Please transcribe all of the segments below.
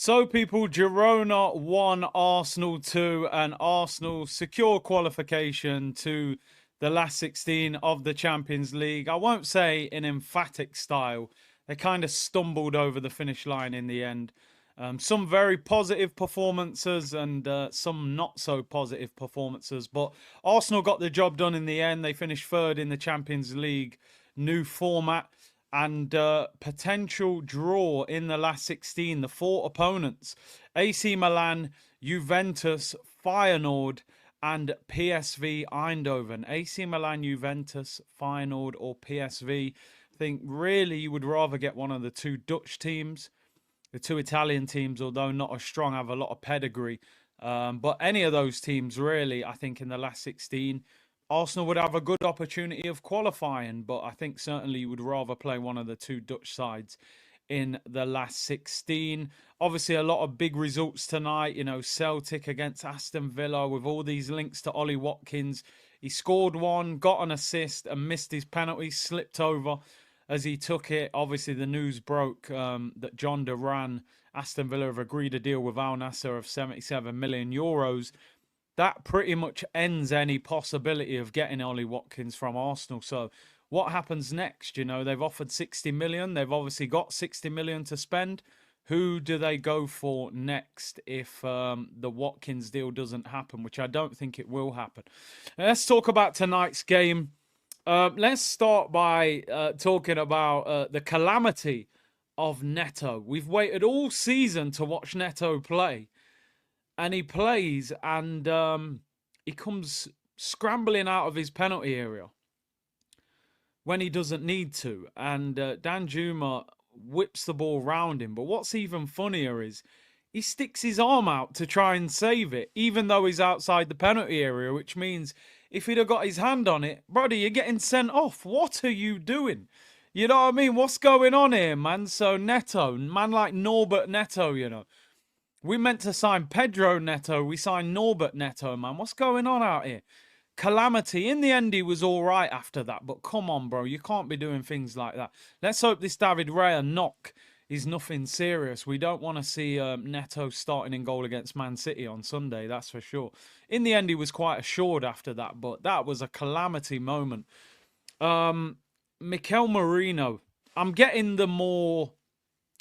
So, people, Girona 1, Arsenal 2, and Arsenal secure qualification to the last 16 of the Champions League. I won't say in emphatic style. They kind of stumbled over the finish line in the end. Some very positive performances and some not so positive performances. But Arsenal got the job done in the end. They finished third in the Champions League new format. And potential draw in the last 16. The four opponents: AC Milan, Juventus, Feyenoord, and PSV Eindhoven. AC Milan, Juventus, Feyenoord, or PSV. I think really you would rather get one of the two Dutch teams. The two Italian teams, although not as strong, have a lot of pedigree. But any of those teams, really, I think in the last 16, Arsenal would have a good opportunity of qualifying, but I think certainly you would rather play one of the two Dutch sides in the last 16. Obviously, a lot of big results tonight. You know, Celtic against Aston Villa with all these links to Ollie Watkins. He scored one, got an assist, and missed his penalty, slipped over as he took it. Obviously, the news broke that John Duran, Aston Villa, have agreed a deal with Al Nassr of 77 million euros. That pretty much ends any possibility of getting Ollie Watkins from Arsenal. So what happens next? You know, they've offered 60 million. They've obviously got 60 million to spend. Who do they go for next if the Watkins deal doesn't happen, which I don't think it will happen? Let's talk about tonight's game. Let's start by talking about the calamity of Neto. We've waited all season to watch Neto play. And he plays and he comes scrambling out of his penalty area when he doesn't need to. And Danjuma whips the ball round him. But what's even funnier is he sticks his arm out to try and save it, even though he's outside the penalty area, which means if he'd have got his hand on it, brother, you're getting sent off. What are you doing? You know what I mean? What's going on here, man? So Neto, man like Norbert Neto, you know. We meant to sign Pedro Neto. We signed Norbert Neto, man. What's going on out here? Calamity. In the end, he was all right after that. But come on, bro. You can't be doing things like that. Let's hope this David Raya knock is nothing serious. We don't want to see Neto starting in goal against Man City on Sunday, that's for sure. In the end, he was quite assured after that. But that was a calamity moment. Mikel Merino. I'm getting the more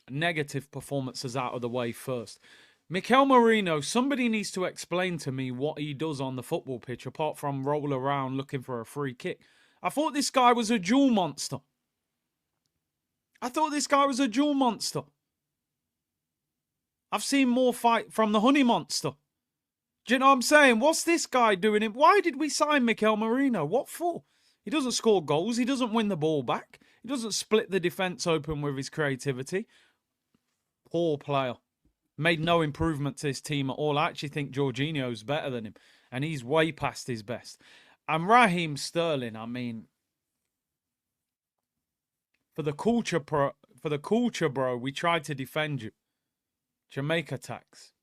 negative performances out of the way first. Mikel Merino, somebody needs to explain to me what he does on the football pitch apart from roll around looking for a free kick. I thought this guy was a duel monster. I've seen more fight from the Honey Monster. Do you know what I'm saying? What's this guy doing? Why did we sign Mikel Merino? What for? He doesn't score goals. He doesn't win the ball back. He doesn't split the defence open with his creativity. Poor player. Made no improvement to his team at all. I actually think Jorginho's better than him. And he's way past his best. And Raheem Sterling, I mean, for the culture, bro, we tried to defend you. Jamaica tax.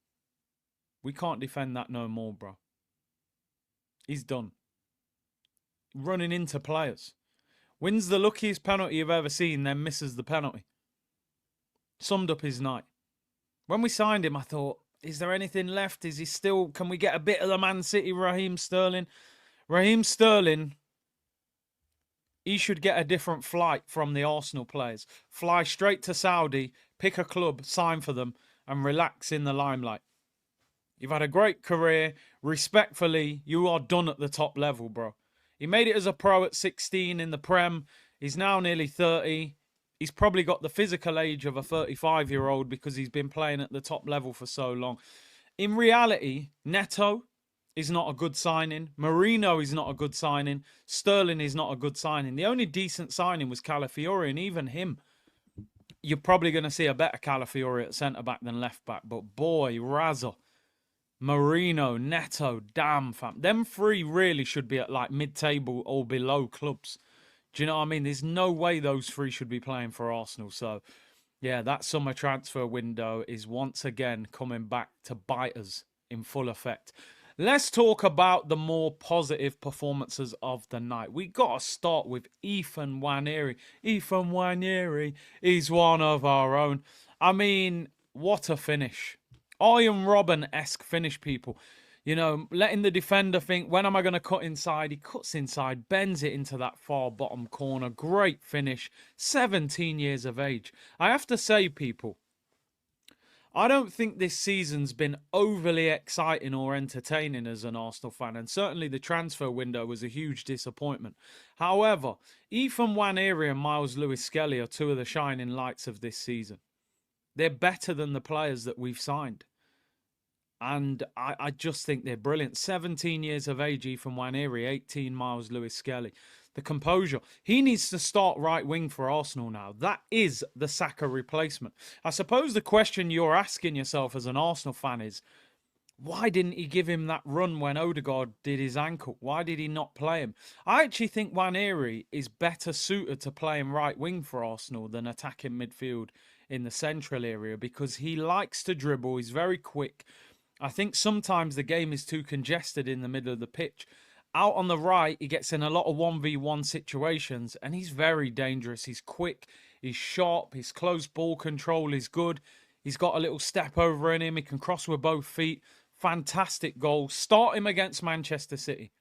We can't defend that no more, bro. He's done. Running into players. Wins the luckiest penalty you've ever seen, then misses the penalty. Summed up his night. When we signed him, I thought, is there anything left? Is he still... Can we get a bit of the Man City Raheem Sterling? Raheem Sterling, he should get a different flight from the Arsenal players. Fly straight to Saudi, pick a club, sign for them, and relax in the limelight. You've had a great career. Respectfully, you are done at the top level, bro. He made it as a pro at 16 in the Prem. He's now nearly 30. He's probably got the physical age of a 35-year-old because he's been playing at the top level for so long. In reality, Neto is not a good signing. Merino is not a good signing. Sterling is not a good signing. The only decent signing was Calafiori, and even him, you're probably going to see a better Calafiori at centre-back than left-back. But boy, Razza, Merino, Neto, damn, fam. Them three really should be at like mid-table or below clubs. Do you know what I mean? There's no way those three should be playing for Arsenal. So, yeah, that summer transfer window is once again coming back to bite us in full effect. Let's talk about the more positive performances of the night. We got to start with Nwaneri. Nwaneri is one of our own. I mean, What a finish. Iron Robben-esque finish, people. You know, letting the defender think, when am I going to cut inside? He cuts inside, bends it into that far bottom corner. Great finish. 17 years of age. I have to say, people, I don't think this season's been overly exciting or entertaining as an Arsenal fan, and certainly the transfer window was a huge disappointment. However, Ethan Nwaneri and Miles Lewis-Skelly are two of the shining lights of this season. They're better than the players that we've signed. And I just think they're brilliant. 17 years of age, Ethan Nwaneri, 18 Miles Lewis-Skelly. The composure. He needs to start right wing for Arsenal now. That is the Saka replacement. I suppose the question you're asking yourself as an Arsenal fan is, why didn't he give him that run when Odegaard did his ankle? Why did he not play him? I actually think Nwaneri is better suited to playing right wing for Arsenal than attacking midfield in the central area, because he likes to dribble. He's very quick. I think sometimes the game is too congested in the middle of the pitch. Out on the right, he gets in a lot of 1v1 situations, and he's very dangerous. He's quick, he's sharp, his close ball control is good. He's got a little step over in him. He can cross with both feet. Fantastic goal. Start him against Manchester City.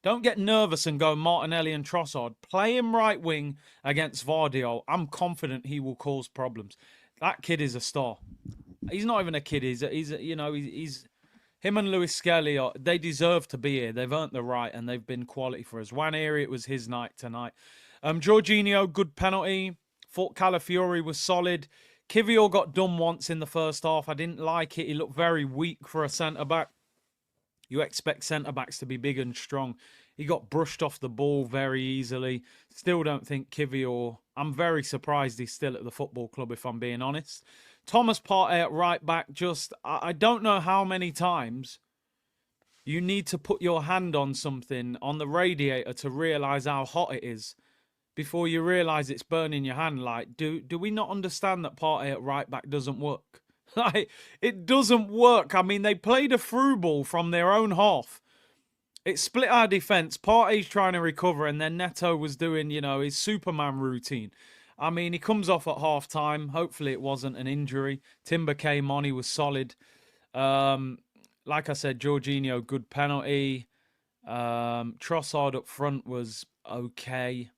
Don't get nervous and go Martinelli and Trossard. Play him right wing against Vardy. I'm confident he will cause problems. That kid is a star. He's not even a kid. He's him and Lewis-Skelly, they deserve to be here. They've earned the right, and they've been quality for us. Nwaneri, it was his night tonight. Jorginho, good penalty. Thought Calafiori was solid. Kivior got done once in the first half. I didn't like it. He looked very weak for a centre-back. You expect centre-backs to be big and strong. He got brushed off the ball very easily. Still don't think Kivior... I'm very surprised he's still at the football club, if I'm being honest. Thomas Partey at right back, I don't know how many times you need to put your hand on something, on the radiator, to realise how hot it is before you realise it's burning your hand. Like, do we not understand that Partey at right back doesn't work? Like, it doesn't work. I mean, they played a through ball from their own half. It split our defence. Partey's trying to recover, and then Neto was doing, his Superman routine. I mean, he comes off at half-time. Hopefully it wasn't an injury. Timber came on. He was solid. Like I said, Jorginho, good penalty. Trossard up front was okay.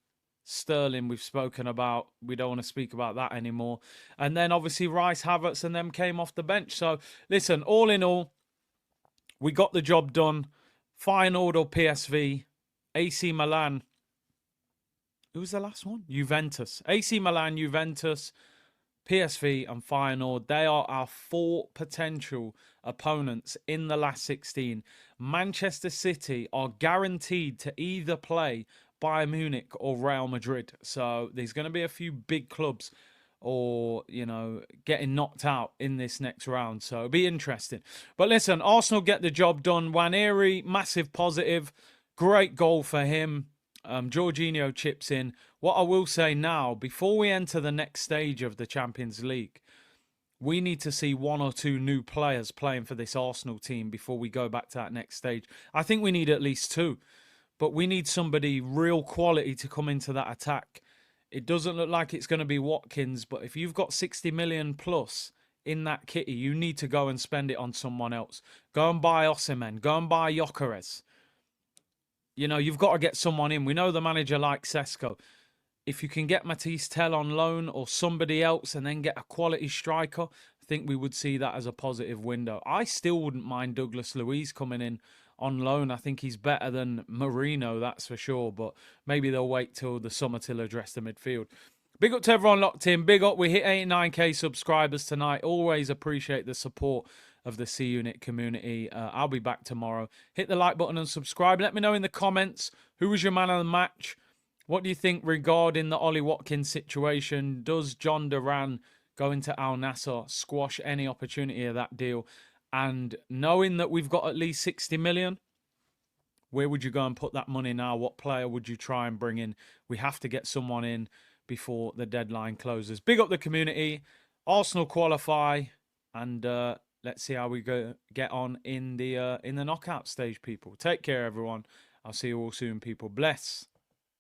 Sterling, we've spoken about. We don't want to speak about that anymore. And then, obviously, Rice, Havertz, and them came off the bench. So, listen, all in all, we got the job done. Feyenoord or PSV, AC Milan. Who was the last one? Juventus. AC Milan, Juventus, PSV and Feyenoord. They are our 4 potential opponents in the last 16. Manchester City are guaranteed to either play Bayern Munich or Real Madrid. So there's going to be a few big clubs or, getting knocked out in this next round. So it'll be interesting. But listen, Arsenal get the job done. Nwaneri, massive positive. Great goal for him. Jorginho chips in. What I will say now, before we enter the next stage of the Champions League, we need to see 1 or 2 new players playing for this Arsenal team before we go back to that next stage. I think we need at least 2. But we need somebody real quality to come into that attack. It doesn't look like it's going to be Watkins, but if you've got 60 million plus in that kitty, you need to go and spend it on someone else. Go and buy Osimhen. Go and buy Gyökeres. You've got to get someone in. We know the manager likes Sesko. If you can get Matisse Tell on loan or somebody else and then get a quality striker, I think we would see that as a positive window. I still wouldn't mind Douglas Luiz coming in on loan. I think he's better than Marino, that's for sure. But maybe they'll wait till the summer to address the midfield. Big up to everyone locked in. Big up. We hit 89k subscribers tonight. Always appreciate the support of the C Unit community. I'll be back tomorrow. Hit the like button and subscribe. Let me know in the comments who was your man of the match. What do you think regarding the Ollie Watkins situation? Does John Duran go into Al Nassr, squash any opportunity of that deal? And knowing that we've got at least 60 million, where would you go and put that money now? What player would you try and bring in? We have to get someone in before the deadline closes. Big up the community. Arsenal qualify, and let's see how we get on in the knockout stage, people. Take care, everyone. I'll see you all soon, people. Bless.